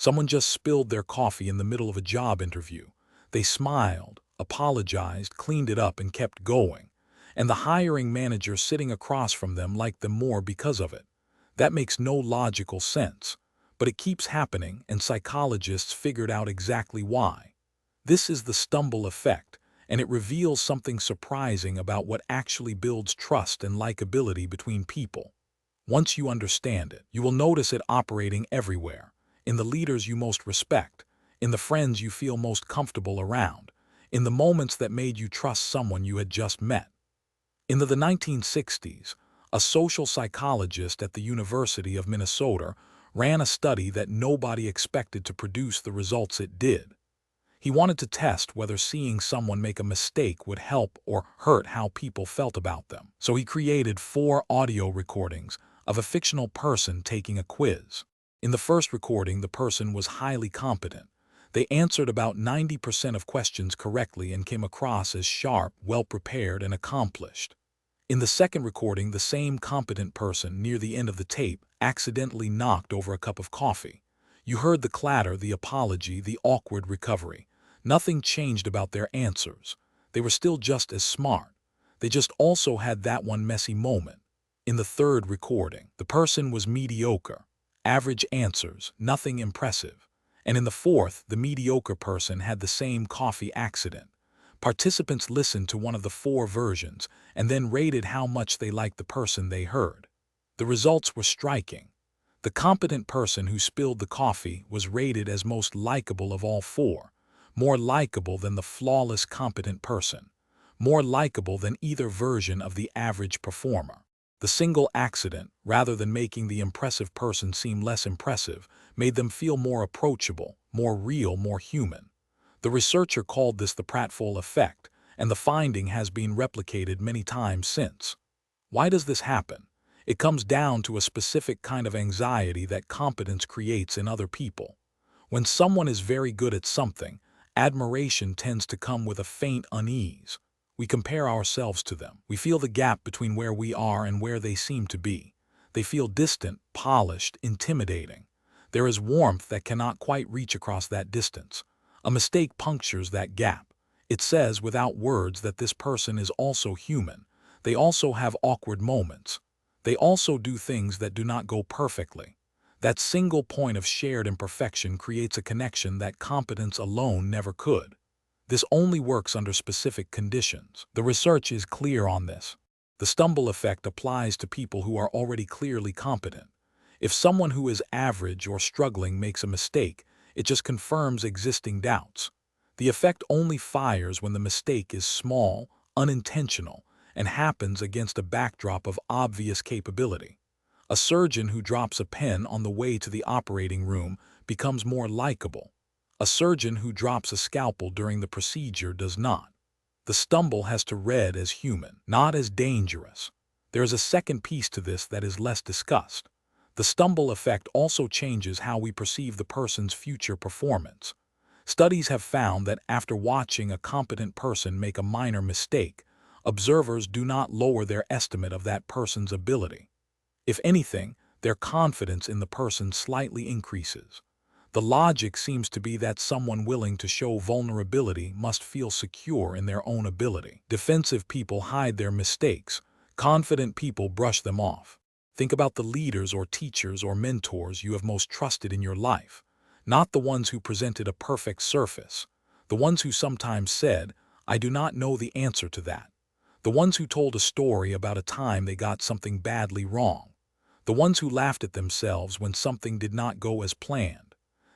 Someone just spilled their coffee in the middle of a job interview. They smiled, apologized, cleaned it up, and kept going. And the hiring manager sitting across from them liked them more because of it. That makes no logical sense. But it keeps happening, and psychologists figured out exactly why. This is the stumble effect, and it reveals something surprising about what actually builds trust and likability between people. Once you understand it, you will notice it operating everywhere, in the leaders you most respect, in the friends you feel most comfortable around, in the moments that made you trust someone you had just met. In the 1960s, a social psychologist at the University of Minnesota ran a study that nobody expected to produce the results it did. He wanted to test whether seeing someone make a mistake would help or hurt how people felt about them. So he created 4 audio recordings of a fictional person taking a quiz. In the first recording, the person was highly competent. They answered about 90% of questions correctly and came across as sharp, well-prepared, and accomplished. In the second recording, the same competent person, near the end of the tape, accidentally knocked over a cup of coffee. You heard the clatter, the apology, the awkward recovery. Nothing changed about their answers. They were still just as smart. They just also had that one messy moment. In the third recording, the person was mediocre. Average answers, nothing impressive. And in the fourth, the mediocre person had the same coffee accident. Participants listened to one of the 4 versions and then rated how much they liked the person they heard. The results were striking. The competent person who spilled the coffee was rated as most likable of all 4, more likable than the flawless competent person, more likable than either version of the average performer. The single accident, rather than making the impressive person seem less impressive, made them feel more approachable, more real, more human. The researcher called this the pratfall effect, and the finding has been replicated many times since. Why does this happen? It comes down to a specific kind of anxiety that competence creates in other people. When someone is very good at something, admiration tends to come with a faint unease. We compare ourselves to them. We feel the gap between where we are and where they seem to be. They feel distant, polished, intimidating. There is warmth that cannot quite reach across that distance. A mistake punctures that gap. It says without words that this person is also human. They also have awkward moments. They also do things that do not go perfectly. That single point of shared imperfection creates a connection that competence alone never could. This only works under specific conditions. The research is clear on this. The stumble effect applies to people who are already clearly competent. If someone who is average or struggling makes a mistake, it just confirms existing doubts. The effect only fires when the mistake is small, unintentional, and happens against a backdrop of obvious capability. A surgeon who drops a pen on the way to the operating room becomes more likable. A surgeon who drops a scalpel during the procedure does not. The stumble has to read as human, not as dangerous. There is a second piece to this that is less discussed. The stumble effect also changes how we perceive the person's future performance. Studies have found that after watching a competent person make a minor mistake, observers do not lower their estimate of that person's ability. If anything, their confidence in the person slightly increases. The logic seems to be that someone willing to show vulnerability must feel secure in their own ability. Defensive people hide their mistakes. Confident people brush them off. Think about the leaders or teachers or mentors you have most trusted in your life. Not the ones who presented a perfect surface. The ones who sometimes said, "I do not know the answer to that." The ones who told a story about a time they got something badly wrong. The ones who laughed at themselves when something did not go as planned.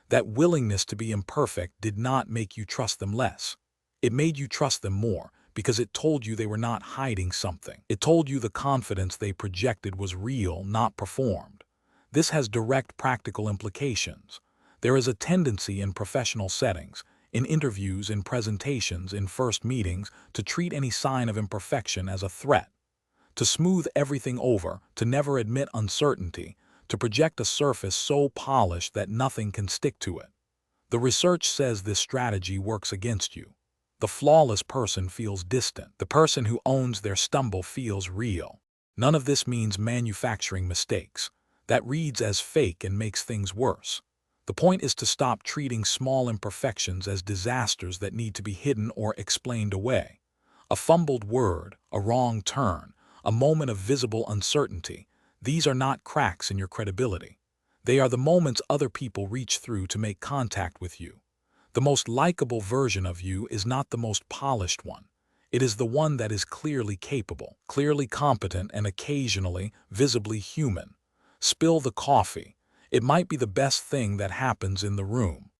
That willingness to be imperfect did not make you trust them less. It made you trust them more because it told you they were not hiding something. It told you the confidence they projected was real, not performed. This has direct practical implications. There is a tendency in professional settings, in interviews, in presentations, in first meetings, to treat any sign of imperfection as a threat. To smooth everything over, to never admit uncertainty, to project a surface so polished that nothing can stick to it. The research says this strategy works against you. The flawless person feels distant. The person who owns their stumble feels real. None of this means manufacturing mistakes. That reads as fake and makes things worse. The point is to stop treating small imperfections as disasters that need to be hidden or explained away. A fumbled word, a wrong turn, a moment of visible uncertainty, these are not cracks in your credibility. They are the moments other people reach through to make contact with you. The most likable version of you is not the most polished one. It is the one that is clearly capable, clearly competent, and occasionally visibly human. Spill the coffee. It might be the best thing that happens in the room.